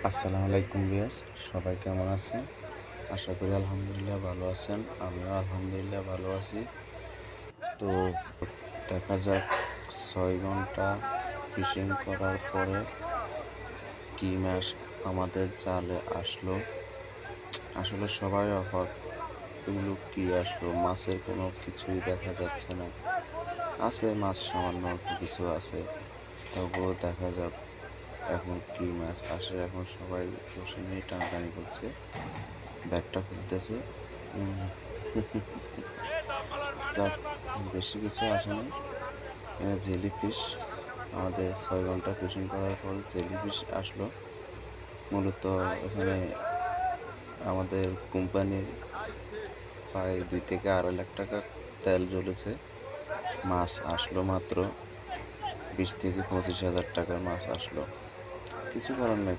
আসসালামু আলাইকুম ভিউয়ার্স, সবাই কেমন আছেন? আশা করি আলহামদুলিল্লাহ ভালো আছেন। আমিও আলহামদুলিল্লাহ ভালো আছি। তো দেখা যাক 6 ঘন্টা ফিশিং করার পরে কি মাছ আমাদের জালে আসলো। আসলে সবাই অবাক, এগুলো কি আসলো, মাছের কোনো কিছুই দেখা যাচ্ছে না। আছে মাছ, সামান্য অল্প কিছু আছে, তবুও দেখা যাক এখন কি মাছ আসে। এখন সবাই বসে নিয়ে টানাটানি করছে, ব্যাগটা খুলতেছে। উম, যাক, বেশি কিছু আসেনি। জেলিফিশ, আমাদের 6 ঘন্টা ফিশিং করার পর জেলিফিশ আসলো। মূলত এখানে আমাদের কোম্পানির প্রায় 2 থেকে 2.5 লাখ টাকা তেল জ্বলেছে। মাছ আসলো মাত্র 20 থেকে 25 হাজার টাকার মাছ আসলো। কিছু করার নেই।